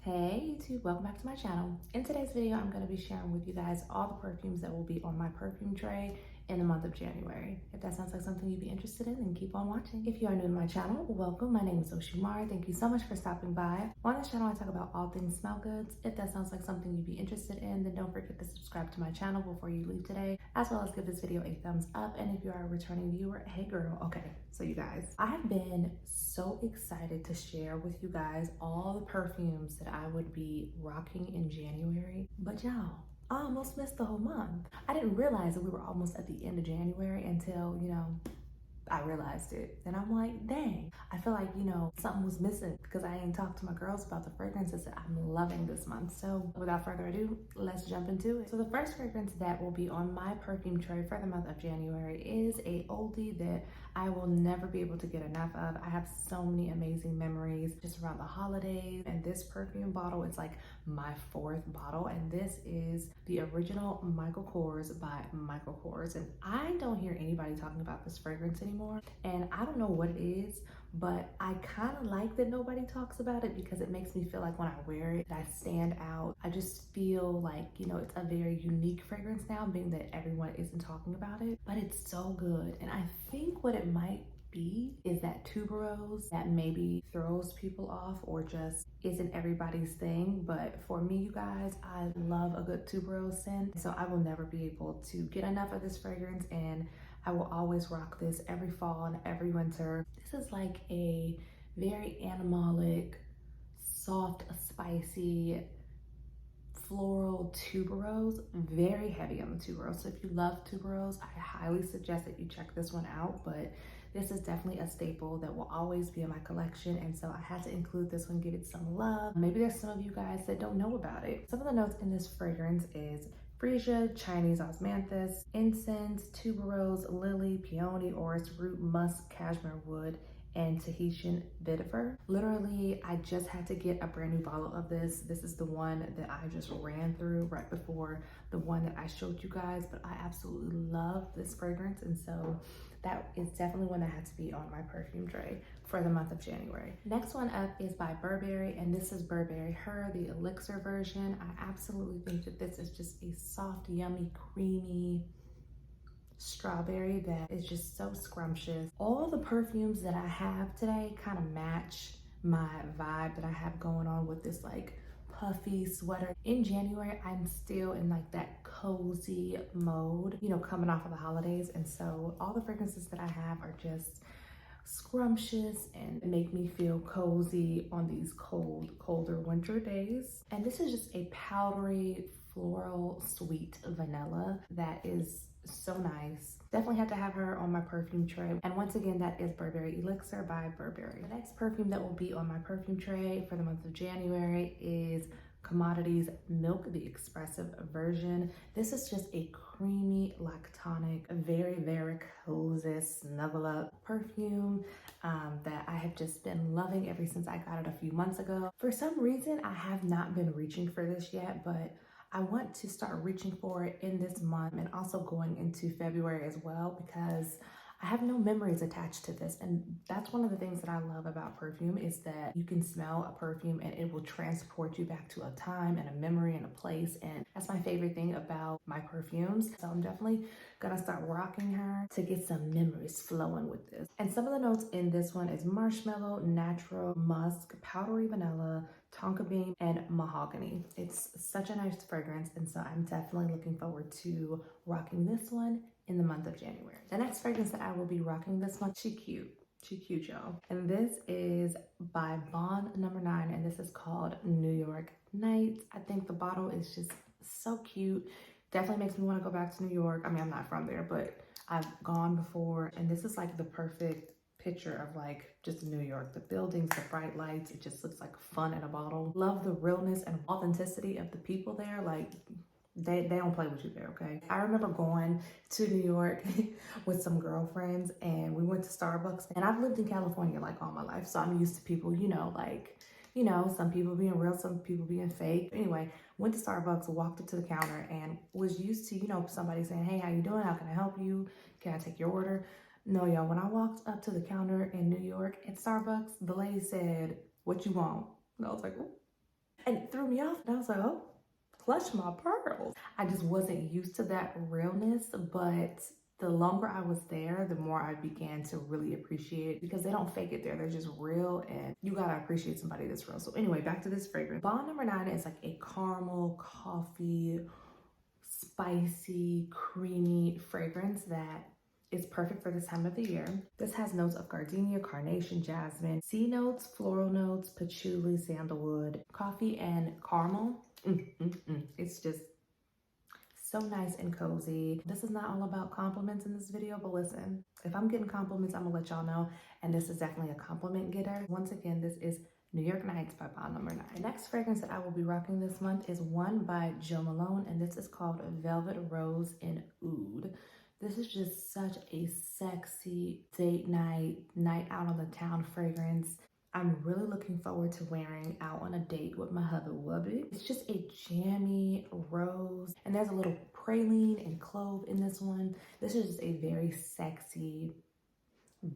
Hey YouTube, welcome back to my channel. In today's video, I'm going to be sharing with you guys all the perfumes that will be on my perfume tray in the month of January. If that sounds like something you'd be interested in, then keep on watching. If you are new to my channel, welcome. My name is Oshimar. Thank you so much for stopping by. On this channel, I talk about all things smell goods. If that sounds like something you'd be interested in, then don't forget to subscribe to my channel before you leave today, as well as give this video a thumbs up. And if you are a returning viewer, hey girl. Okay, so you guys, I have been so excited to share with you guys all the perfumes that I would be rocking in January, but y'all, I almost missed the whole month. I didn't realize that we were almost at the end of January until, I realized it. And I'm like, dang, I feel like, something was missing because I ain't talked to my girls about the fragrances that I'm loving this month. So without further ado, let's jump into it. So the first fragrance that will be on my perfume tray for the month of January is a oldie that I will never be able to get enough of. I have so many amazing memories just around the holidays. And this perfume bottle, it's like my fourth bottle. And this is the original Michael Kors by Michael Kors. And I don't hear anybody talking about this fragrance anymore. And I don't know what it is, but I kind of like that nobody talks about it because it makes me feel like when I wear it, I stand out. I just feel like, it's a very unique fragrance now, being that everyone isn't talking about it, but it's so good. And I think what it might be is that tuberose that maybe throws people off or just isn't everybody's thing. But for me, you guys, I love a good tuberose scent. So I will never be able to get enough of this fragrance, and I will always rock this every fall and every winter. This is like a very animalic, soft, spicy, floral tuberose, very heavy on the tuberose. So if you love tuberose, I highly suggest that you check this one out. But this is definitely a staple that will always be in my collection, and so I had to include this one, give it some love. Maybe there's some of you guys that don't know about it. Some of the notes in this fragrance is freesia, Chinese osmanthus, incense, tuberose, lily, peony, orris root, musk, cashmere wood, and Tahitian vetiver. Literally, I just had to get a brand new bottle of this. This is the one that I just ran through right before the one that I showed you guys, but I absolutely love this fragrance, and so that is definitely one that had to be on my perfume tray for the month of January. Next one up is by Burberry, and this is Burberry Her, the elixir version. I absolutely think that this is just a soft, yummy, creamy strawberry that is just so scrumptious. All the perfumes that I have today kind of match my vibe that I have going on with this like puffy sweater. In January, I'm still in like that cozy mode, coming off of the holidays. And so all the fragrances that I have are just scrumptious and make me feel cozy on these colder winter days. And this is just a powdery, floral, sweet vanilla that is so nice. Definitely have to have her on my perfume tray. And once again, that is Burberry Elixir by Burberry. The next perfume that will be on my perfume tray for the month of January is Commodities Milk, the expressive version. This is just a creamy, lactonic, very, very cozy snuggle up perfume that I have just been loving ever since I got it a few months ago. For some reason, I have not been reaching for this yet, but I want to start reaching for it in this month and also going into February as well, because I have no memories attached to this. And that's one of the things that I love about perfume, is that you can smell a perfume and it will transport you back to a time and a memory and a place. And that's my favorite thing about my perfumes. So I'm definitely gonna start rocking her to get some memories flowing with this. And some of the notes in this one is marshmallow, natural, musk, powdery vanilla, tonka bean, and mahogany. It's such a nice fragrance, and so I'm definitely looking forward to rocking this one in the month of January. The next fragrance that I will be rocking this month, she cute, y'all. And this is by Bond Number 9, and this is called New York Nights. I think the bottle is just so cute. Definitely makes me want to go back to New York. I mean, I'm not from there, but I've gone before, and this is like the perfect picture of like just New York. The buildings, the bright lights, it just looks like fun in a bottle. Love the realness and authenticity of the people there. Like they don't play with you there, okay? I remember going to New York with some girlfriends, and we went to Starbucks, and I've lived in California like all my life, so I'm used to people, some people being real, some people being fake. Anyway, went to Starbucks, walked up to the counter, and was used to, somebody saying, hey, how you doing? How can I help you? Can I take your order? No, y'all, when I walked up to the counter in New York at Starbucks, the lady said, what you want? And I was like, ooh. And it threw me off. And I was like, oh, clutch my pearls. I just wasn't used to that realness, but the longer I was there, the more I began to really appreciate it because they don't fake it there. They're just real, and you gotta appreciate somebody that's real. So anyway, back to this fragrance. Bond number 9 is like a caramel, coffee, spicy, creamy fragrance that is perfect for this time of the year. This has notes of gardenia, carnation, jasmine, sea notes, floral notes, patchouli, sandalwood, coffee, and caramel. It's just so nice and cozy. This is not all about compliments in this video, but listen, if I'm getting compliments, I'm gonna let y'all know, and this is definitely a compliment getter. Once again, this is New York Nights by Bond number 9. The next fragrance that I will be rocking this month is one by Jo Malone, and this is called Velvet Rose and Oud. This is just such a sexy date night, night out on the town fragrance. I'm really looking forward to wearing out on a date with my hubby wubby. It's just a jammy rose, and there's a little praline and clove in this one. This is just a very sexy,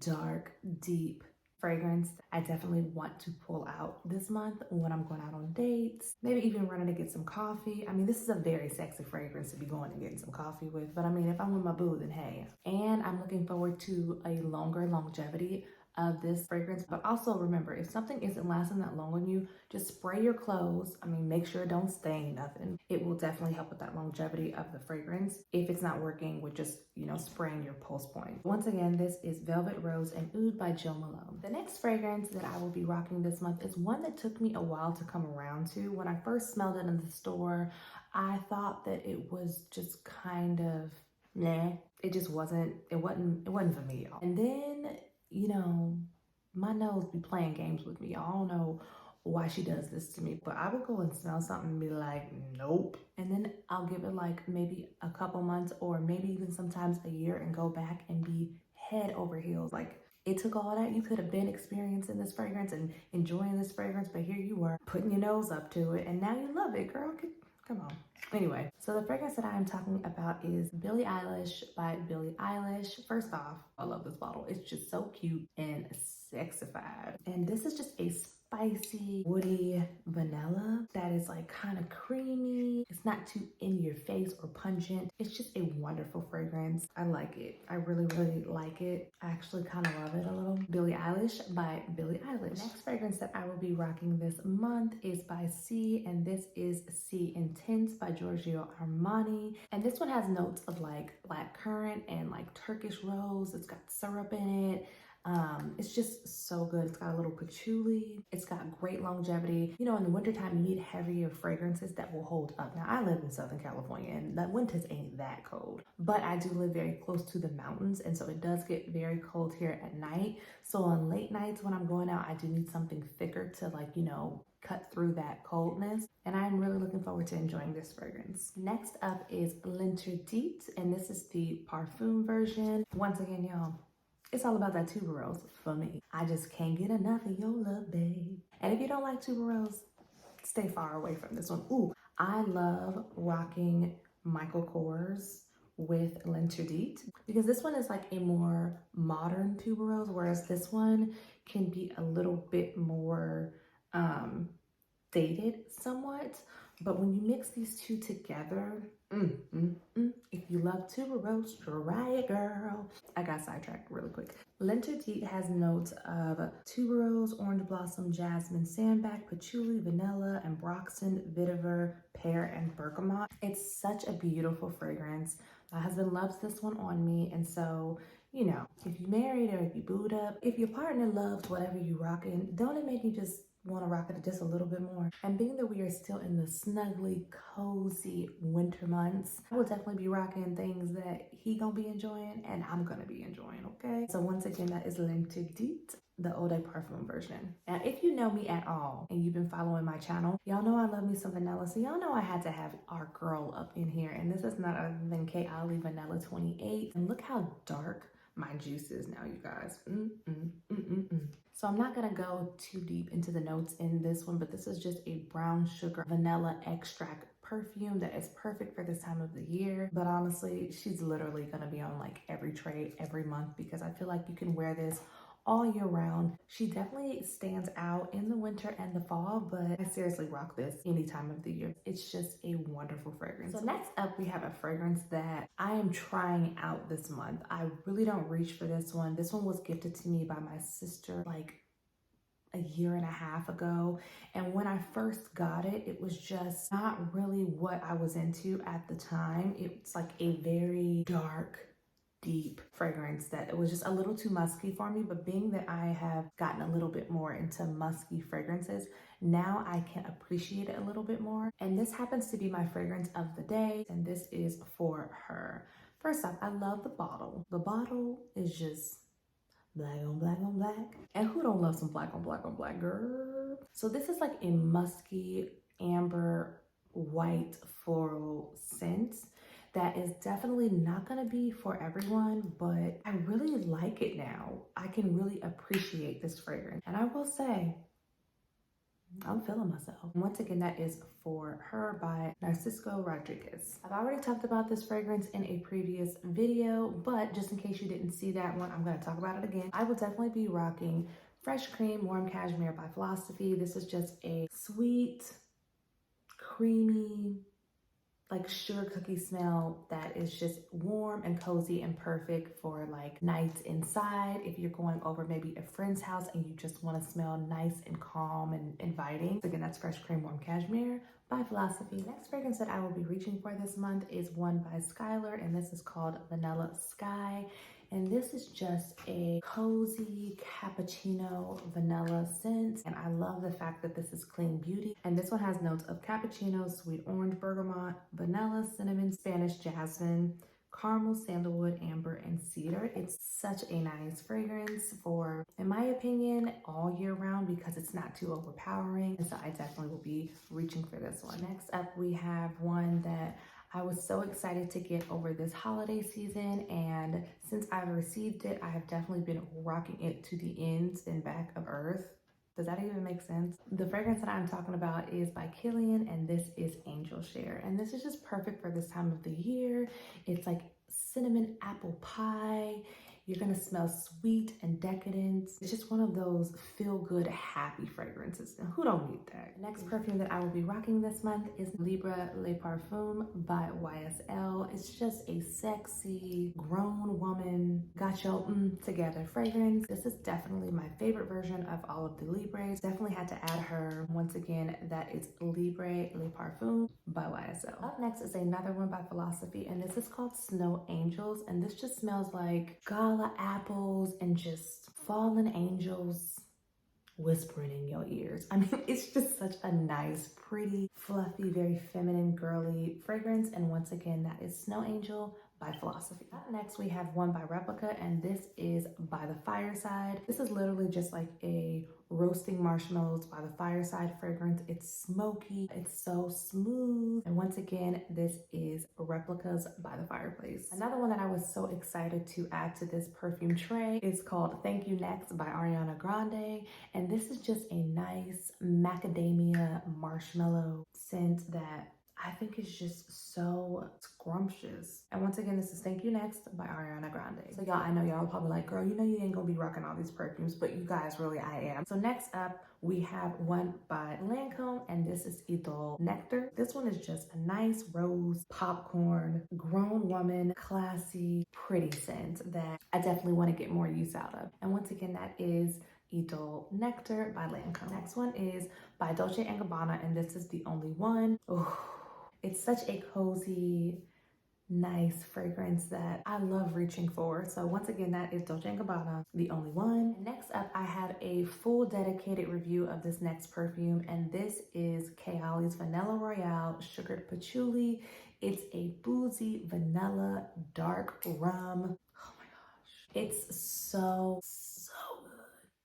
dark, deep fragrance I definitely want to pull out this month when I'm going out on dates, maybe even running to get some coffee. I mean, this is a very sexy fragrance to be going and getting some coffee with, but I mean, if I'm with my boo, then hey. And I'm looking forward to a longer longevity of this fragrance. But also remember, if something isn't lasting that long on you, just spray your clothes. I mean, make sure it don't stain nothing. It will definitely help with that longevity of the fragrance if it's not working with just, you know, spraying your pulse point. Once again, this is Velvet Rose and Oud by Jo Malone. The next fragrance that I will be rocking this month is one that took me a while to come around to. When I first smelled it in the store, I thought that it was just kind of nah. It wasn't for me, y'all. And then, you know, my nose be playing games with me. I don't know why she does this to me, but I will go and smell something and be like, nope. And then I'll give it like maybe a couple months or maybe even sometimes a year and go back and be head over heels. Like, it took all that. You could have been experiencing this fragrance and enjoying this fragrance, but here you were putting your nose up to it and now you love it, girl. Come on. Anyway, so the fragrance that I am talking about is Billie Eilish by Billie Eilish. First off, I love this bottle. It's just so cute and sexified. And this is just a spicy, woody vanilla that is like kind of creamy. It's not too in your face or pungent. It's just a wonderful fragrance. I like it. I really, really like it. I actually kind of love it a little. Billie Eilish by Billie Eilish. The next fragrance that I will be rocking this month is by C, and this is C Intense by Giorgio Armani. And this one has notes of like black currant and like Turkish rose. It's got syrup in it. It's just so good. It's got a little patchouli. It's got great longevity. You know, in the wintertime, you need heavier fragrances that will hold up. Now, I live in Southern California and the winters ain't that cold, but I do live very close to the mountains. And so it does get very cold here at night. So on late nights when I'm going out, I do need something thicker to like, you know, cut through that coldness. And I'm really looking forward to enjoying this fragrance. Next up is L'Interdit, and this is the Parfum version. Once again, y'all, it's all about that tuberose for me. I just can't get enough of your love, babe. And if you don't like tuberose, stay far away from this one. Ooh, I love rocking Michael Kors with L'Interdit because this one is like a more modern tuberose, whereas this one can be a little bit more dated somewhat. But when you mix these two together, if you love tuberose, try it, girl. I got sidetracked really quick. L'Interdit has notes of tuberose, orange blossom, jasmine, sandalwood, patchouli, vanilla, ambroxan, vetiver, pear, and bergamot. It's such a beautiful fragrance. My husband loves this one on me, and so, you know, if you married or if you booed up, if your partner loves whatever you rockin', don't it make you just want to rock it just a little bit more? And being that we are still in the snuggly, cozy winter months, I will definitely be rocking things that he gonna be enjoying and I'm gonna be enjoying, okay? So once again, that is L'Interdit, the Eau de Parfum version. Now, if you know me at all and you've been following my channel, y'all know I love me some vanilla. So y'all know I had to have our girl up in here. And this is none other than K. Eilish Vanilla 28. And look how dark my juice is now, you guys. So I'm not gonna go too deep into the notes in this one, but this is just a brown sugar vanilla extract perfume that is perfect for this time of the year. But honestly, she's literally gonna be on like every tray every month because I feel like you can wear this all year round. She definitely stands out in the winter and the fall, but I seriously rock this any time of the year. It's just a wonderful fragrance. So next up, we have a fragrance that I am trying out this month. I really don't reach for this one. This one was gifted to me by my sister like a year and a half ago, and when I first got it, it was just not really what I was into at the time. It's like a very dark, deep fragrance that it was just a little too musky for me, but being that I have gotten a little bit more into musky fragrances, now I can appreciate it a little bit more. And this happens to be my fragrance of the day, and this is for her. First off, I love the bottle. The bottle is just black on black on black. And who don't love some black on black on black, girl? So this is like a musky, amber, white floral scent that is definitely not gonna be for everyone, but I really like it now. I can really appreciate this fragrance. And I will say, I'm feeling myself. Once again, that is for her by Narciso Rodriguez. I've already talked about this fragrance in a previous video, but just in case you didn't see that one, I'm going to talk about it again. I will definitely be rocking Fresh Cream Warm Cashmere by Philosophy. This is just a sweet, creamy, like sugar cookie smell that is just warm and cozy and perfect for like nights inside. If you're going over maybe a friend's house and you just want to smell nice and calm and inviting. Again, that's Fresh Cream Warm Cashmere by Philosophy. Next fragrance that I will be reaching for this month is one by Skylar, and this is called Vanilla Sky. And this is just a cozy cappuccino vanilla scent. And I love the fact that this is clean beauty. And this one has notes of cappuccino, sweet orange, bergamot, vanilla, cinnamon, Spanish jasmine, caramel, sandalwood, amber, and cedar. It's such a nice fragrance for, in my opinion, all year round because it's not too overpowering. And so I definitely will be reaching for this one. Next up, we have one that I was so excited to get over this holiday season, and since I've received it, I have definitely been rocking it to the ends and back of earth. Does that even make sense? The fragrance that I'm talking about is by Killian, and this is Angel Share. And this is just perfect for this time of the year. It's like cinnamon apple pie. You're gonna smell sweet and decadent. It's just one of those feel-good, happy fragrances. And who don't need that? The next perfume that I will be rocking this month is Libre Le Parfum by YSL. It's just a sexy, grown woman, got your together fragrance. This is definitely my favorite version of all of the Libres. Definitely had to add her. Once again, that is Libre Le Parfum by YSL. Up next is another one by Philosophy, and this is called Snow Angels. And this just smells like gala apples and just fallen angels whispering in your ears. I mean, it's just such a nice, pretty, fluffy, very feminine, girly fragrance. And once again, that is Snow Angel by Philosophy. Up next, we have one by Replica, and this is By the Fireside. This is literally just like a roasting marshmallows by the fireside fragrance. It's smoky, it's so smooth. And once again, this is Replicas by the Fireplace. Another one that I was so excited to add to this perfume tray is called Thank You Next by Ariana Grande. And this is just a nice macadamia marshmallow scent that I think is just so scrumptious. And once again, this is Thank You Next by Ariana Grande. So y'all, I know y'all are probably like, girl, you know you ain't gonna be rocking all these perfumes, but you guys, really, I am. So next up, we have one by Lancome, and this is Idol Nectar. This one is just a nice rose, popcorn, grown woman, classy, pretty scent that I definitely want to get more use out of. And once again, that is Idol Nectar by Lancome. Next one is by Dolce & Gabbana, and this is The Only One. Oh, it's such a cozy, nice fragrance that I love reaching for. So once again, that is Dolce & Gabbana, The Only One. And next up, I have a full dedicated review of this next perfume, and this is Kayali's Vanilla Royale Sugared Patchouli. It's a boozy vanilla dark rum. Oh my gosh. It's so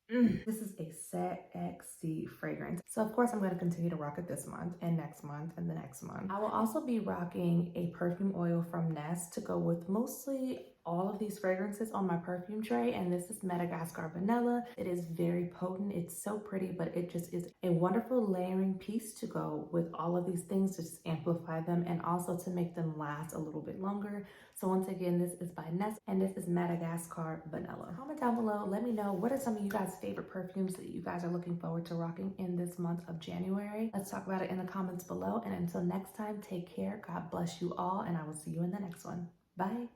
good. This is a sexy fragrance. So of course I'm going to continue to rock it this month and next month and the next month. I will also be rocking a perfume oil from Nest to go with mostly all of these fragrances on my perfume tray, and this is Madagascar Vanilla. It is very potent. It's so pretty, but it just is a wonderful layering piece to go with all of these things to just amplify them and also to make them last a little bit longer. So once again, this is by Ness, and this is Madagascar Vanilla. Comment down below, let me know what are some of you guys' favorite perfumes that you guys are looking forward to rocking in this month of January. Let's talk about it in the comments below, and until next time, take care, God bless you all, and I will see you in the next one. Bye.